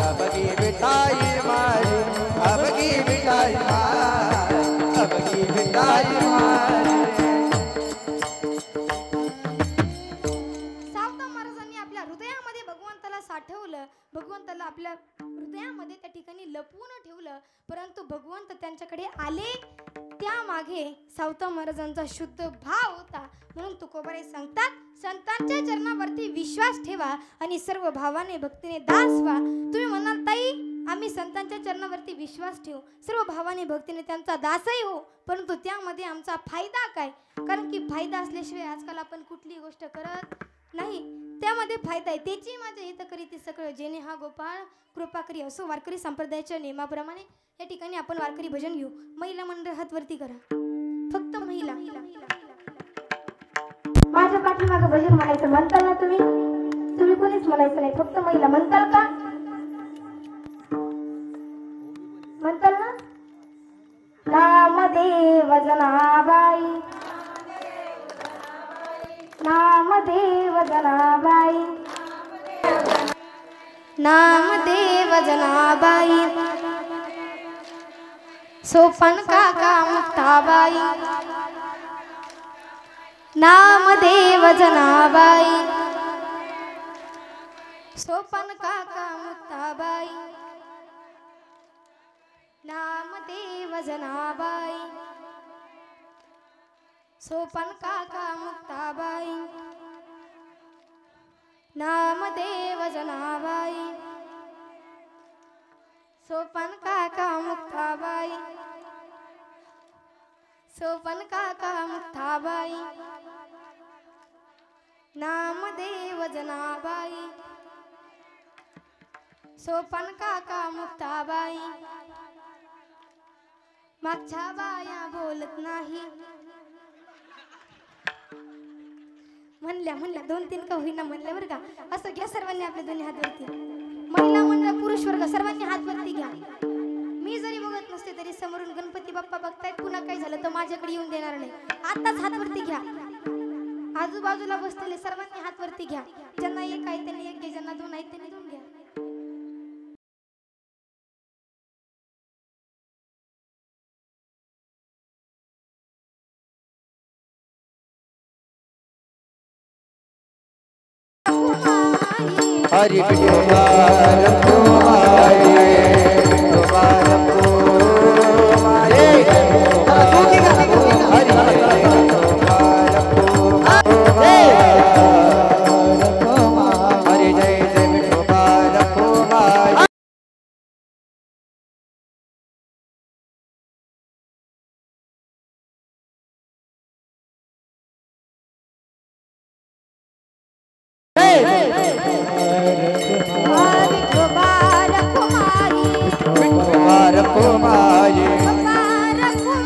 अबकी मिठाई माझी, अबकी मिठाई माझी, अबकी मिठाई माझी. सावता महाराजांनी आपल्या हृदयामध्ये भगवंताला साठवलं, भगवंताला आपल्या हृदयामध्ये त्या ठिकाणी लपवून ठेवलं. परंतु भगवंत त्यांच्याकडे आले त्यामागे सावता महाराजांचा शुद्ध भाव होता. म्हणून तुकोबाराय सांगतात, संतांच्या चरणावरती विश्वास ठेवा आणि सर्व भावाने भक्तीने दास व्हा. तुम्ही म्हणाल ताई आम्ही संतांच्या चरणावरती विश्वास ठेवू, सर्व भावाने भक्तीने त्यांचा दासही हो, परंतु त्यामध्ये आमचा फायदा काय? कारण की फायदा असल्याशिवाय आजकाल आपण कुठलीही गोष्ट करत नाही. त्यामध्ये फायदा आहे. त्याची माझ्या हित करी ते सगळं जेणे हा गोपाळ कृपा करी. असो वारकरी संप्रदायाच्या नियमाप्रमाणे या ठिकाणी आपण वारकरी भजन घेऊ. महिला मंडळ हात वरती करा, फक्त महिला. माझ्या पाठीमागे भजन म्हणायचं म्हणताल ना तुम्ही? तुम्ही कोणीच म्हणायचं नाही, फक्त महिला म्हणताल का? म्हणताल ना? नामदेव जनाबाई, नामदेव जनाबाई, नामदेव जनाबाई, सोपन काका मुक्ताबाई, नामदेव जनाबाई, सोपन काका मुक्ताबाई, नामदेव जनाबाई, सोपन काका मुक्ताबाई, नामदेव जनाबाई, सोपन काका मुक्ताबाई, सोपन काका मुक्ताबाई. नामदेव जनाबाई, सोपन काका मुक्ताबाई, मागच्या बाया बोलत नाही. म्हणल्या 2-3 का होईना म्हणल्या बरं का. असं घ्या सर्वांनी आपले दोन्ही हात वरती. महिला मंडळ पुरुष वर्ग सर्वांनी हात वरती घ्या. मी जरी बघत नसते तरी समोरून गणपती बाप्पा बघतायत. पुन्हा काय झालं तर माझ्याकडे येऊन देणार नाही. आताच हात वरती घ्या. आजूबाजूला बसलेले सर्वांनी हात वरती घ्या. ज्यांना एक आहे त्यांनी एक घ्या, ज्यांना 2 आहेत त्यांनी 2 घ्या. हरि कुमार कुमारी कुमार कुमारी हरि हरि जय जय कुमार कुमारी. कुमार कुमारी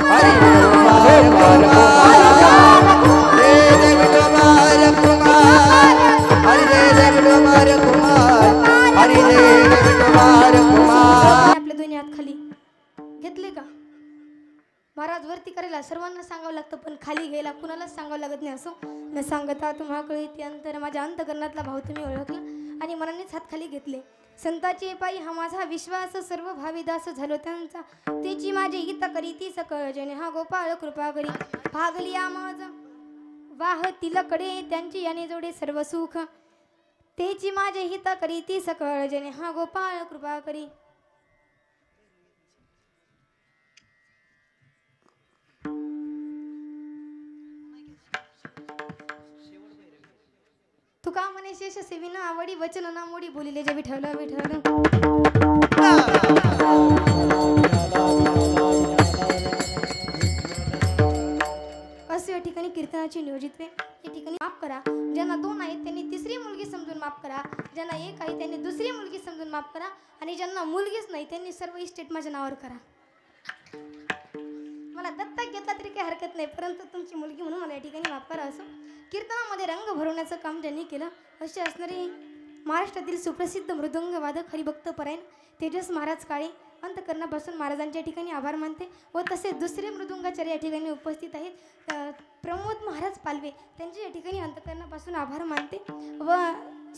हरि कुमार कुमारी जय जय कुमार कुमार हरि जय जय कुमार कुमार हरि जय जय कुमार कुमार. आपले दोन्ही हात खाली घेतले का? महाराज वरती करायला सर्वांना सांगावं लागतं पण खाली घ्यायला कुणालाच सांगावं लागत नाही. असो न सांगता तुम्हाकडे ते अंतर माझ्या अंतकरणातला भाव तुम्ही ओळखला आणि मनानेच हात खाली घेतले. संताची पायी हा माझा विश्वास, सर्व भाविदास झालो त्यांचा, तेची माझे हित करी ती सकळ जने हा गोपाळ कृपा करी. भागली आमाज वाहतील कडे त्यांची याने जोडे सर्व सुख, तेची माझे हित करी ती सकळ जने हा गोपाळ कृपा करी. तुका म्हणे शेष सेविना आवडी वचन ना मोडी बोलिले जे विठ्ठल विठ्ठल. असे या ठिकाणी कीर्तनाचे नियोजित वे. या ठिकाणी माफ करा. ज्यांना 2 आहेत त्यांनी तिसरी मुलगी समजून माफ करा. ज्यांना 1 आहे त्यांनी दुसरी मुलगी समजून माफ करा. आणि ज्यांना मुलगीच नाही त्यांनी सर्व इस्टेट माझ्या नावावर करा. मला दत्तक घेतला तरी काही हरकत नाही, परंतु तुमची मुलगी म्हणून मला या ठिकाणी माफ करा. असं कीर्तनामध्ये रंग भरवण्याचं काम ज्यांनी केलं असे असणारे महाराष्ट्रातील सुप्रसिद्ध मृदंग वादक हरिभक्त परायण तेजस महाराज काळे, अंतकरणापासून महाराजांच्या ठिकाणी आभार मानते. व तसेच दुसरे मृदुंगाचार्य या ठिकाणी उपस्थित आहेत प्रमोद महाराज पालवे, त्यांचे या ठिकाणी अंतकरणापासून आभार मानते. व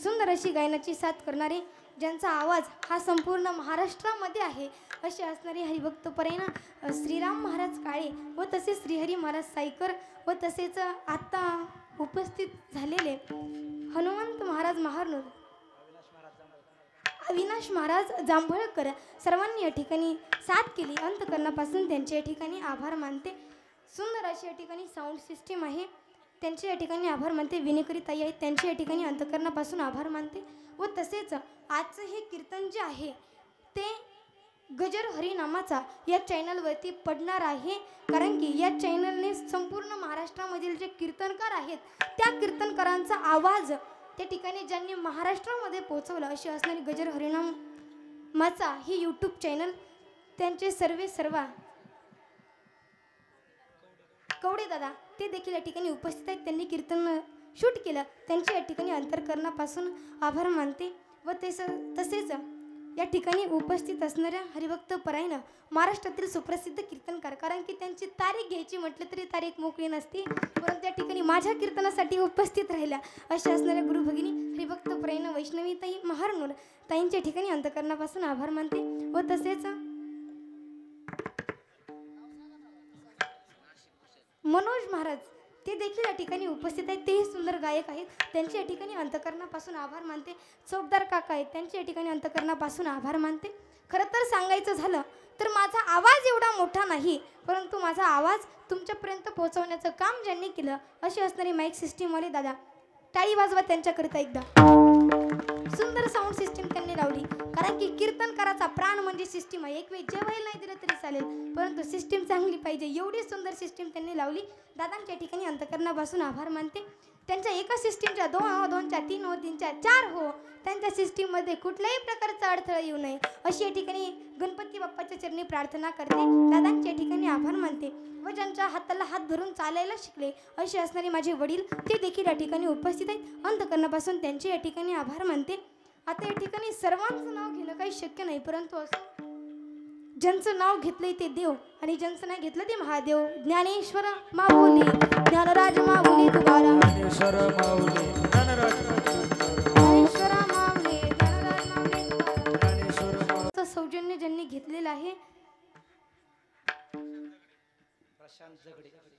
सुंदर अशी गायनाची साथ करणारे ज्यांचा आवाज हा संपूर्ण महाराष्ट्रामध्ये आहे असे असणारे हरिभक्त परायण श्रीराम महाराज काळे व तसेच श्रीहरी महाराज सायकर व तसेच आत्ता उपस्थित झालेले हनुमंत महाराज महारनूर, अविनाश महाराज जांभळकर सर्वांनी या ठिकाणी साथ केली. अंतकरणापासून त्यांच्या या ठिकाणी आभार मानते. सुंदर अशी या ठिकाणी साऊंड सिस्टीम आहे त्यांचे या ठिकाणी आभार मानते. विनेकरी ताई आहेत त्यांच्या या ठिकाणी अंतकरणापासून आभार मानते. व तसेच आजचं हे कीर्तन जे आहे ते गजर हरिनामाचा या चॅनलवरती पडणार आहे. कारण की या चॅनलने संपूर्ण महाराष्ट्रामधील जे कीर्तनकार आहेत त्या कीर्तनकारांचा आवाज त्या ठिकाणी ज्यांनी महाराष्ट्रामध्ये पोहोचवला अशी असणारी गजर हरिनामाचा ही यूट्यूब चॅनल त्यांचे सर्व कवडे दादा ते देखील या ठिकाणी उपस्थित आहेत. त्यांनी कीर्तन शूट केलं त्यांच्या या ठिकाणी अंतरकरणापासून आभार मानते. व तसेच या ठिकाणी उपस्थित असणाऱ्या हरिभक्त परायण महाराष्ट्रातील सुप्रसिद्ध कीर्तनकार, कारण की त्यांची तारीख घ्यायची म्हटलं तरी तारीख मोकळी नसती, परंतु त्या ठिकाणी माझ्या कीर्तनासाठी उपस्थित राहिल्या अशा असणाऱ्या गुरुभगिनी हरिभक्त परायण वैष्णवी ताई महारनूर ताईंच्या ठिकाणी अंतकरणापासून आभार मानते. व तसेच मनोज महाराज ते देखील या ठिकाणी उपस्थित आहेत. तेही सुंदर गायक आहेत. त्यांच्या या ठिकाणी अंतकरणापासून आभार मानते. चौकदार काका आहेत त्यांच्या या ठिकाणी अंतकरणापासून आभार मानते. खरं तर सांगायचं झालं तर माझा आवाज एवढा मोठा नाही, परंतु माझा आवाज तुमच्यापर्यंत पोहोचवण्याचं काम ज्यांनी केलं अशी असणारी माईक सिस्टीमवाले दादा टाळी वाजवा त्यांच्याकरिता एकदा. सुंदर साऊंड सिस्टीम त्यांनी लावली, कारण की कीर्तनकाराचा प्राण म्हणजे सिस्टीम आहे. एक वेळ जेवायला नाही दिलं तरी चालेल, परंतु सिस्टीम चांगली पाहिजे एवढी सुंदर सिस्टीम त्यांनी लावली. दादांच्या ठिकाणी अंतकरणापासून आभार मानते. त्यांच्या एका सिस्टीमच्या 2 हो 2च्या 3 हो 3च्या 4 हो त्यांच्या सिस्टीममध्ये कुठल्याही प्रकारचा अडथळा येऊ नये अशी या ठिकाणी गणपती बाप्पाच्या चरणी प्रार्थना करते. दादांच्या ठिकाणी आभार मानते व ज्यांच्या हाताला हात धरून चालायला शिकले असे असणारे माझे वडील ते देखील या ठिकाणी उपस्थित आहेत. अंतःकरणापासून त्यांचे या ठिकाणी आभार मानते. आता या ठिकाणी सर्वांचं नाव घेणं काही शक्य नाही, परंतु असं ज्यांचं नाव घेतलंय ते देव आणि ज्यांचं नाही घेतलं ते महादेव. ज्ञानेश्वर माऊली ज्ञानराज माऊली तुकाराम, ज्ञानेश्वर माऊली ज्ञानराज ज्ञानेश्वर माऊली ज्ञानराज माऊली तुकाराम. ज्ञानेश्वर माऊली. तर सौजन्य ज्यांनी घेतलेलं आहे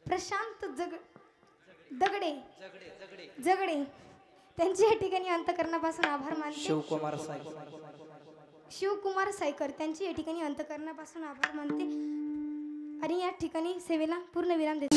प्रशांत दगडे जगडे त्यांचे या ठिकाणी अंतःकरणापासून आभार मानते. शिवकुमार सायकर त्यांची या ठिकाणी अंतःकरणापासून आभार मानते आणि या ठिकाणी सेवेला पूर्ण विराम देते.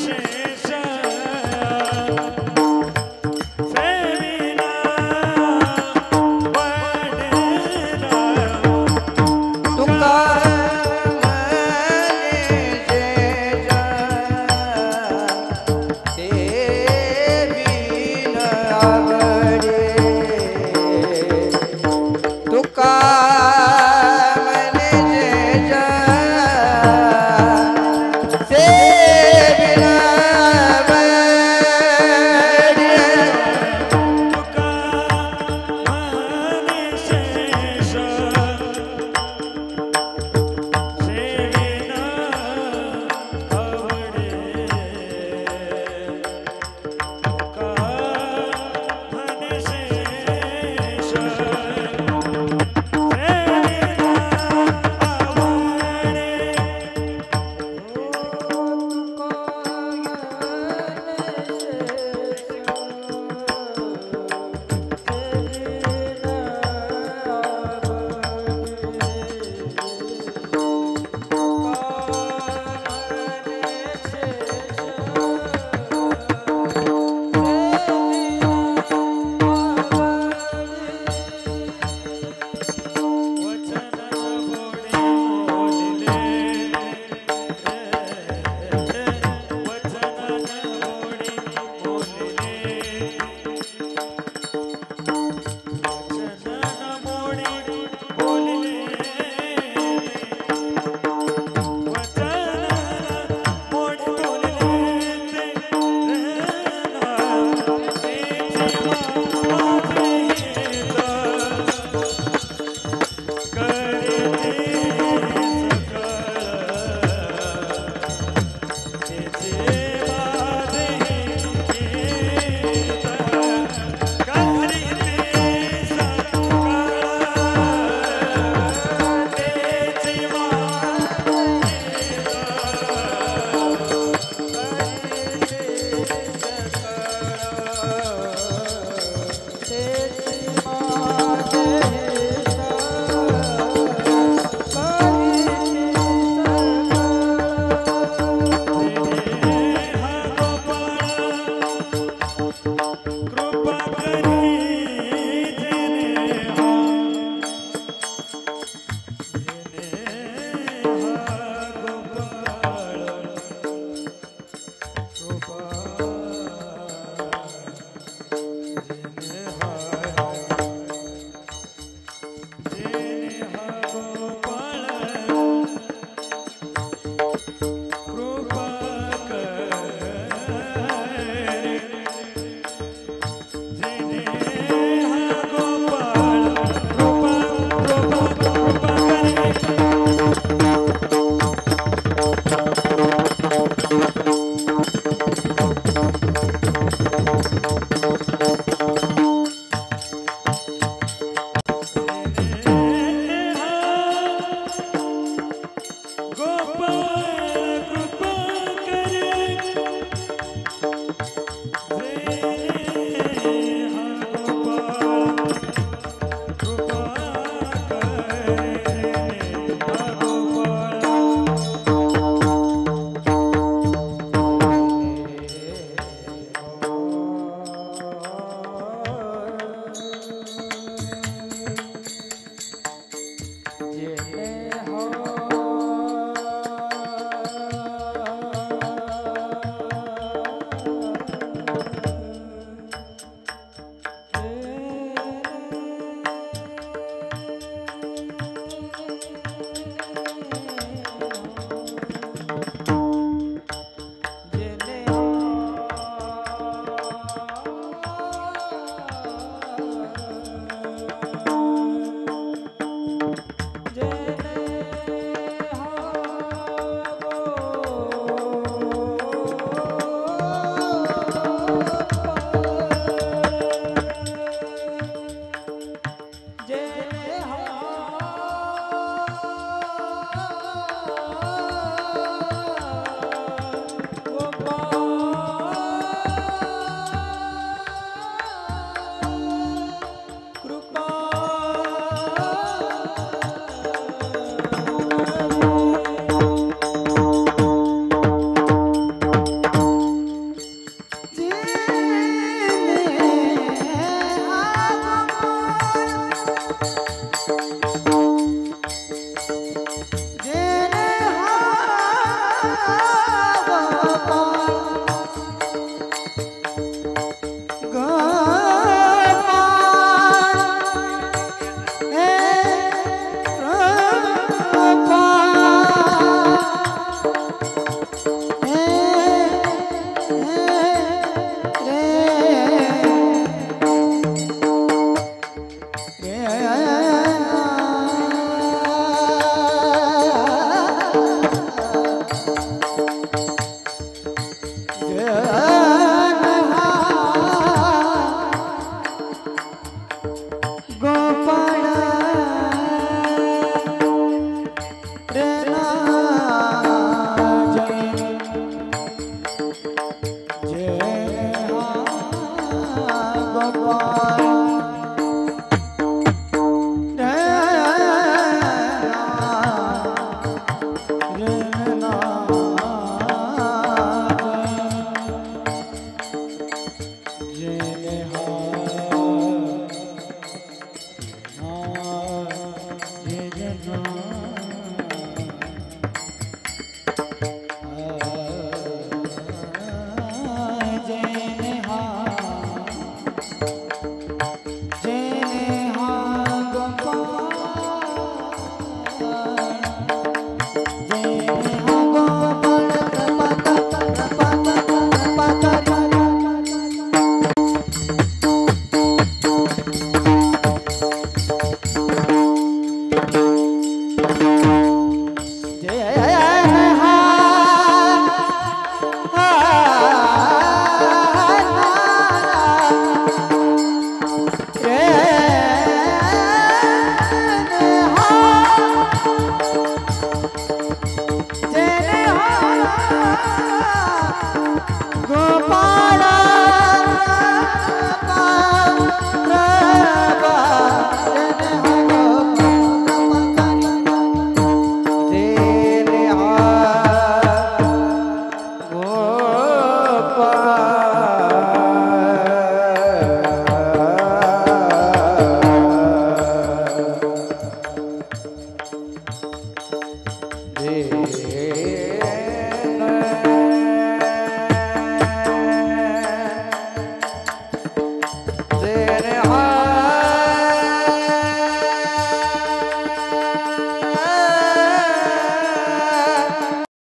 भगवान